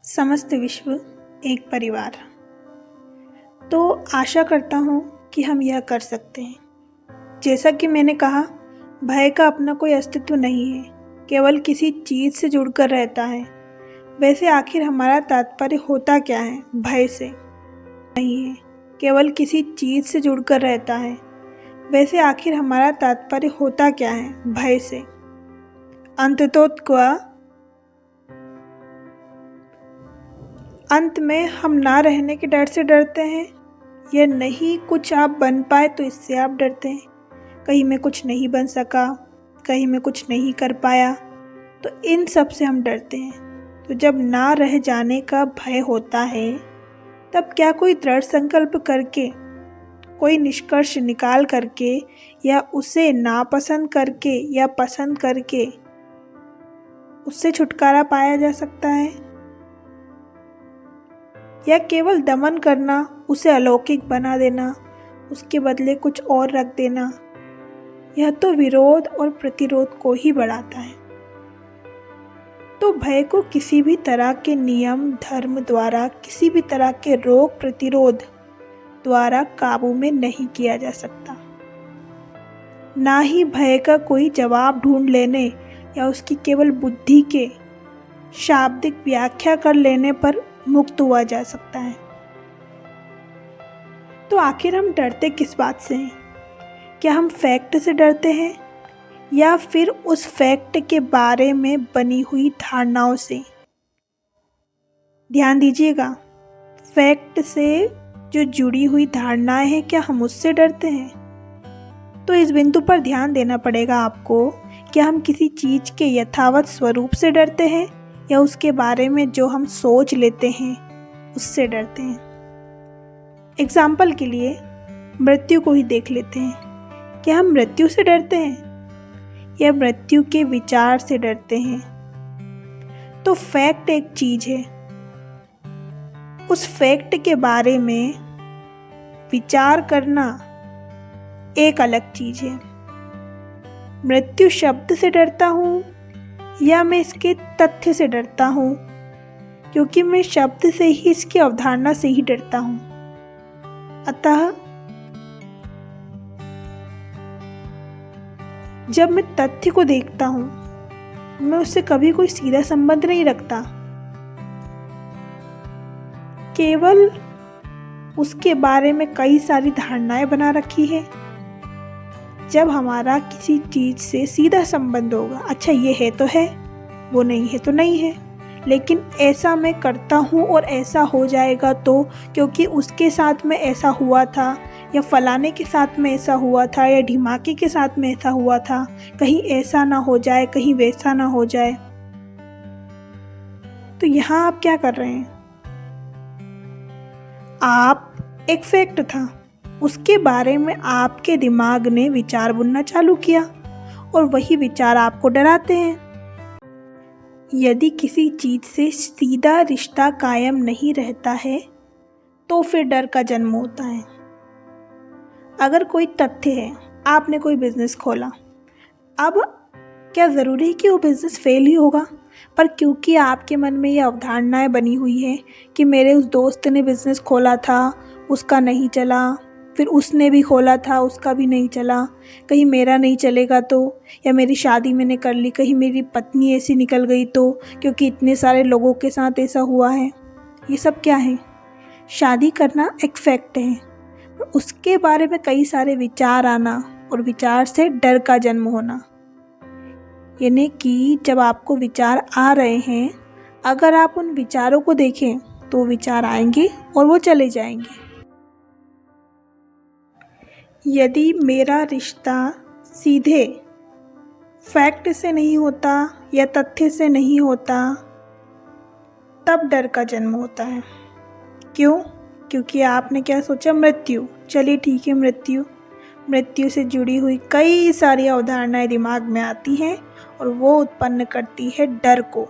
समस्त विश्व एक परिवार। तो आशा करता हूँ कि हम यह कर सकते हैं। जैसा कि मैंने कहा, भय का अपना कोई अस्तित्व नहीं है, केवल किसी चीज़ से जुड़कर रहता है। वैसे आखिर हमारा तात्पर्य होता क्या है? भय से नहीं है, केवल किसी चीज़ से जुड़कर रहता है। वैसे आखिर हमारा तात्पर्य होता क्या है? भय से। अंततोत्वा अंत में हम ना रहने के डर से डरते हैं, या नहीं कुछ आप बन पाए तो इससे आप डरते हैं। कहीं मैं कुछ नहीं बन सका, कहीं मैं कुछ नहीं कर पाया, तो इन सब से हम डरते हैं। तो जब ना रह जाने का भय होता है, तब क्या कोई दृढ़ संकल्प करके, कोई निष्कर्ष निकाल करके, या उसे नापसंद करके या पसंद करके उससे छुटकारा पाया जा सकता है? या केवल दमन करना, उसे अलौकिक बना देना, उसके बदले कुछ और रख देना, यह तो विरोध और प्रतिरोध को ही बढ़ाता है। तो भय को किसी भी तरह के नियम धर्म द्वारा, किसी भी तरह के रोग प्रतिरोध द्वारा काबू में नहीं किया जा सकता। ना ही भय का कोई जवाब ढूंढ लेने या उसकी केवल बुद्धि के शाब्दिक व्याख्या कर लेने पर मुक्त हुआ जा सकता है। तो आखिर हम डरते किस बात से हैं? क्या हम फैक्ट से डरते हैं, या फिर उस फैक्ट के बारे में बनी हुई धारणाओं से? ध्यान दीजिएगा, फैक्ट से जो जुड़ी हुई धारणाएं हैं, क्या हम उससे डरते हैं? तो इस बिंदु पर ध्यान देना पड़ेगा आपको। क्या हम किसी चीज़ के यथावत स्वरूप से डरते हैं, या उसके बारे में जो हम सोच लेते हैं उससे डरते हैं? एग्जाम्पल के लिए मृत्यु को ही देख लेते हैं। क्या हम मृत्यु से डरते हैं, या मृत्यु के विचार से डरते हैं? तो फैक्ट एक चीज़ है, उस फैक्ट के बारे में विचार करना एक अलग चीज़ है। मृत्यु शब्द से डरता हूँ, या मैं इसके तथ्य से डरता हूँ, क्योंकि मैं शब्द से ही, इसकी अवधारणा से ही डरता हूँ। अतः जब मैं तथ्य को देखता हूँ, मैं उससे कभी कोई सीधा संबंध नहीं रखता, केवल उसके बारे में कई सारी धारणाएं बना रखी है। जब हमारा किसी चीज़ से सीधा संबंध होगा, अच्छा ये है तो है, वो नहीं है तो नहीं है, लेकिन ऐसा मैं करता हूँ और ऐसा हो जाएगा तो, क्योंकि उसके साथ में ऐसा हुआ था, या फलाने के साथ में ऐसा हुआ था, या ढिमाके के साथ में ऐसा हुआ था, कहीं ऐसा ना हो जाए, कहीं वैसा ना हो जाए। तो यहाँ आप क्या कर रहे हैं? आप एक फैक्ट था, उसके बारे में आपके दिमाग ने विचार बुनना चालू किया, और वही विचार आपको डराते हैं। यदि किसी चीज़ से सीधा रिश्ता कायम नहीं रहता है, तो फिर डर का जन्म होता है। अगर कोई तथ्य है, आपने कोई बिजनेस खोला, अब क्या ज़रूरी है कि वो बिज़नेस फेल ही होगा? पर क्योंकि आपके मन में ये अवधारणाएं बनी हुई है कि मेरे उस दोस्त ने बिज़नेस खोला था, उसका नहीं चला, फिर उसने भी खोला था, उसका भी नहीं चला, कहीं मेरा नहीं चलेगा तो, या मेरी शादी मैंने कर ली, कहीं मेरी पत्नी ऐसी निकल गई तो, क्योंकि इतने सारे लोगों के साथ ऐसा हुआ है। ये सब क्या है? शादी करना एक फैक्ट है, उसके बारे में कई सारे विचार आना, और विचार से डर का जन्म होना। यानी कि जब आपको विचार आ रहे हैं, अगर आप उन विचारों को देखें तो विचार आएंगे और वो चले जाएंगे। यदि मेरा रिश्ता सीधे फैक्ट से नहीं होता या तथ्य से नहीं होता, तब डर का जन्म होता है। क्यों? क्योंकि आपने क्या सोचा? मृत्यु। चलिए ठीक है, मृत्यु से जुड़ी हुई कई सारी अवधारणाएं दिमाग में आती हैं, और वो उत्पन्न करती है डर को।